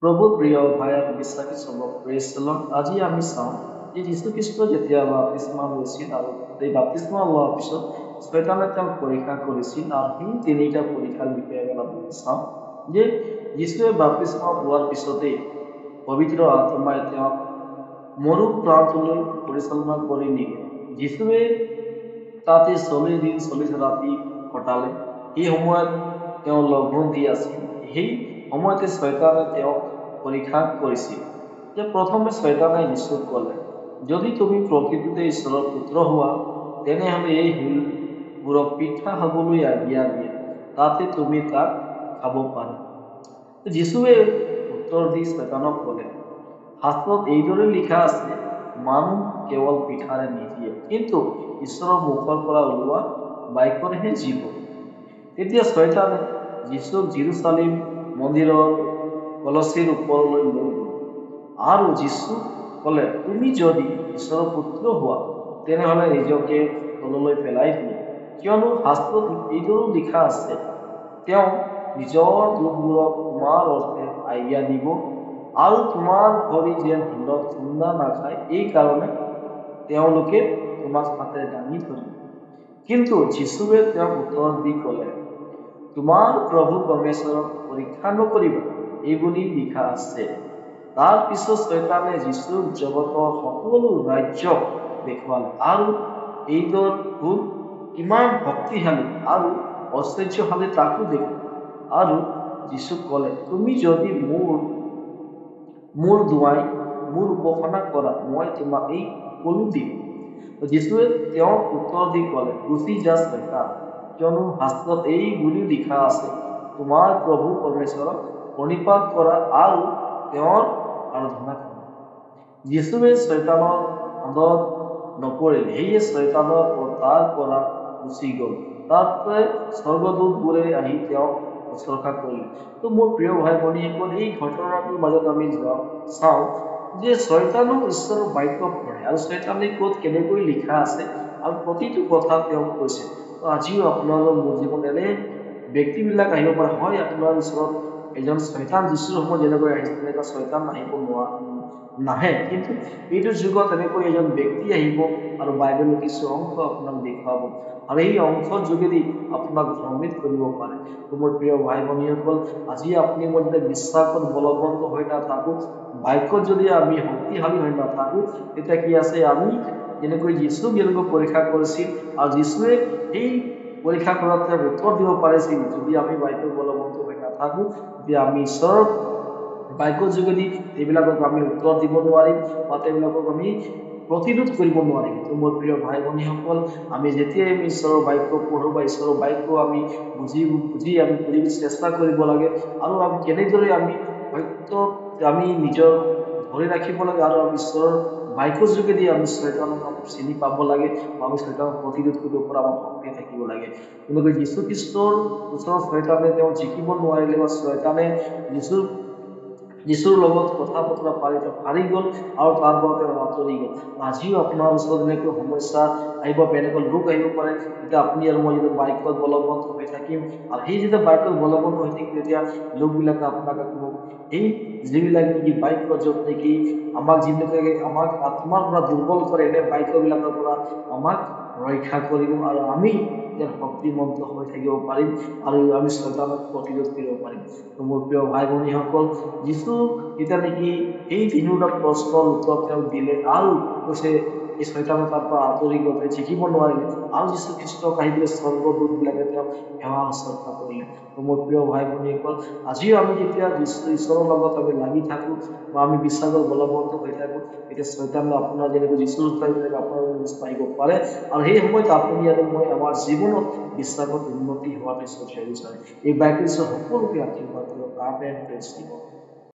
প্ৰভু প্ৰিয় ভাই আৰু বিশ্বাসী চবক প্ৰেইজ the Lord। আজি আমি চাওঁ যে যীশুখ্ৰীষ্ট যেতিয়া বাপ্তিস্মা লৈছিল আৰু এই বাপ্তিস্মা লোৱাৰ পিছত শয়তানে তেওঁক পৰীক্ষা কৰিছিল আৰু সেই তিনিটা পৰীক্ষাৰ বিষয়ে আমি চাওঁ যে যীশুৱে বাপ্তিস্মা লোৱাৰ পিছতেই পবিত্ৰ আত্মাই তেওঁক মৰু প্ৰান্তলৈ পৰিচালনা কৰি নিলে। যীশুৱে তাতে 40 দিন 40 ৰাতি কটালে। সেই সময়ত তেওঁ লঘোণ দি আছিল। সেই সময়তে শয়তানে তেওঁক পৰীক্ষা কৰিছিল। যে প্ৰথমে শয়তানে যীশুক ক'লে, যদি তুমি প্ৰকৃততে ঈশ্বৰৰ পুত্ৰ হোৱা, তেনেহলে এই শিলবোৰক পিঠা খাবলৈ আজ্ঞা দিয়া, তাতে তুমি তাক খাব পাৰা। যীশুৱে উত্তৰ দি শয়তানক ক'লে, শাস্ত্ৰত এইদৰে লিখা আছে, মানুহ কেৱল পিঠাৰে নিজিয়ে, কিন্তু ঈশ্বৰৰ মুখৰ পৰা ওলোৱা বাক্যৰেহে জীৱ। তেতিয়া শয়তানে যীশুক জেৰুজালেম মন্দিৰৰ কলচীৰ ওপৰলৈ লৈ গ'ল আৰু যীশুক ক'লে, তুমি যদি ঈশ্বৰৰ পুত্ৰ হোৱা, তেনেহলে নিজকে তললৈ পেলাই দিয়া, কিয়নো শাস্ত্ৰত এইদৰে লিখা আছে, তেওঁ নিজৰ দূতবোৰক তোমাৰ অৰ্থে আজ্ঞা দিব আৰু তোমাৰ ভৰি যেন শিলত খুন্দা নাখায়, এই কাৰণে তেওঁলোকে তোমাক হাতেৰে দাঙি ধৰিব। কিন্তু যীশুৱে তেওঁক উত্তৰ দি ক'লে, তোমাৰ প্ৰভু পৰমেশ্বৰক পৰীক্ষা নকৰিবা, এইবুলি লিখা আছে। তাৰ পিছত শয়তানে যীশুক জগতৰ সকলো ৰাজ্যক দেখুৱালে আৰু এইদৰ ভূত কিমান শক্তিশালী আৰু ঐশ্বৰ্যশালী তাকো দেখুৱালে আৰু যীশুক ক'লে, তুমি যদি মোৰ দুৱাই মোৰ উপাসনা কৰা, মই তোমাক এই সকলো দিম। যীশুৱে তেওঁক উত্তৰ দি ক'লে, গুচি যা শয়তান, কিয়নো শাস্ত্ৰত এই বুলি লিখা আছে, তোমাৰ প্ৰভু পৰমেশ্বৰক প্ৰণিপাত কৰা আৰু তেওঁৰ আৰাধনা কৰা। যীশুৱে শয়তানৰ ফাঁদত নপৰিল, সেয়ে শয়তানৰ তাৰ পৰা গুচি গ'ল। তাতে স্বৰ্গদূতবোৰে আহি তেওঁক শুশ্ৰূষা কৰিলে। তো মোৰ প্ৰিয় ভাই ভনীসকল, এই ঘটনাটোৰ মাজত আমি চাওঁ যে শয়তানো ঈশ্বৰৰ বাক্য পঢ়ে আৰু শয়তানে ক'ত কেনেকৈ লিখা আছে আৰু প্ৰতিটো কথা তেওঁ কৈছে। তো আজিও আপোনাৰ মোৰ জীৱন এনে ব্যক্তিবিলাক আহিব পাৰে, হয় আপোনাৰ ওচৰত এজন শয়তান যীশুৰ সময়ত যেনেকৈ আহিছিল তেনেকুৱা শয়তান আহিব নাহে, কিন্তু এইটো যুগত এনেকৈ এজন ব্যক্তি আহিব আৰু বাইবেলৰ কিছু অংশ আপোনাক দেখুৱাব আৰু এই অংশৰ যোগেদি আপোনাক ভ্ৰমিত কৰিব পাৰে। তো মোৰ প্ৰিয় ভাই ভনীসকল, আজি আপুনি মই যদি বিশ্বাসত বলৱন্ত হৈ নাথাকো, বাক্যত যদি আমি শক্তিশালী হৈ নাথাকো, তেতিয়া কি আছে, আমি যেনেকৈ যীশুক যেনেকৈ পৰীক্ষা কৰিছিল আৰু যীশুৱে সেই পৰীক্ষা কৰাতে উত্তৰ দিব পাৰিছিল, যদি আমি বাক্যত বলৱন্ত হৈ নাথাকো, তেতিয়া আমি ঈশ্বৰৰ বাক্যৰ যোগেদি এইবিলাকক আমি উত্তৰ দিব নোৱাৰিম বা তেওঁলোকক আমি প্ৰতিৰোধ কৰিব নোৱাৰিম। তো মোৰ প্ৰিয় ভাই ভনীসকল, আমি যেতিয়াই আমি ঈশ্বৰৰ বাক্য পঢ়ো বা ঈশ্বৰৰ বাক্য আমি বুজি আমি পঢ়িবলৈ চেষ্টা কৰিব লাগে আৰু আমি কেনেদৰে আমি সত্যত আমি নিজৰ ধৰি ৰাখিব লাগে আৰু আমি ঈশ্বৰৰ বাক্যৰ যোগেদি আমি শয়তানক চিনি পাব লাগে বা আমি শয়তানক প্ৰতিৰোধ কৰিব পৰা আমাৰ শক্তি থাকিব লাগে। কিন্তু যীশুখ্ৰীষ্টৰ ওচৰত শয়তানে তেওঁ জিকিব নোৱাৰিলে বা শয়তানে যীশুৰ লগত কথা বতৰা পাৰি তেওঁ হাৰি গ'ল আৰু তাৰ পৰা তেওঁ আঁতৰি গ'ল। আজিও আপোনাৰ ওচৰত এনেকৈ সমস্যা আহিব পাৰে, এনেকুৱা লোক আহিব পাৰে, তেতিয়া আপুনি আৰু মই যদি বাক্যত বলৱন্ত হৈ থাকিম আৰু সেই যেতিয়া বাক্যত বলৱন্ত হৈ থাকিম, তেতিয়া লোকবিলাকে আপোনাক এই যিবিলাক নেকি বাক্য য'ত নেকি আমাক যিবিলাকে আমাক আত্মাৰ পৰা দুৰ্বল কৰে, এনে বাক্যবিলাকৰ পৰা আমাক ৰক্ষা কৰিব আৰু আমি যেন শক্তিমন্ত হৈ থাকিব পাৰিম আৰু আমি শয়তানক প্ৰতিৰোধ কৰিব পাৰিম। তো মোৰ প্ৰিয় ভাই ভনীসকল, যীশু যেতিয়া নেকি এই তিনিওটা প্ৰশ্নৰ উত্তৰ তেওঁক দিলে আৰু কৈছে এই শয়তানৰ তাৰ পৰা আঁতৰি গ'ল, জিকিব নোৱাৰিলে আৰু যীশুখ্ৰীষ্টক আহি পেলাই স্বৰ্গদূতবিলাকে তেওঁক সেৱা শুশ্ৰূষা কৰিলে। তো মোৰ প্ৰিয় ভাই ভনীসকল, আজিও আমি যেতিয়া ঈশ্বৰৰ লগত আমি লাগি থাকো বা আমি বিশ্বাসত বলৱন্ত হৈ থাকো, এতিয়া শয়তানে আপোনাৰ যেনেকৈ যীশুৰ তেনেকৈ আপোনাৰ আহিব পাৰে আৰু সেই সময়ত আপুনি আৰু মই আমাৰ জীৱনত বিশ্বাসত উন্নতি হোৱাটো ঈশ্বৰে বিচাৰে। এই বাক্য ঈশ্বৰ সকলোকে আশীৰ্বাদ দিয়ক। আমেন। প্ৰেইজ দি গড।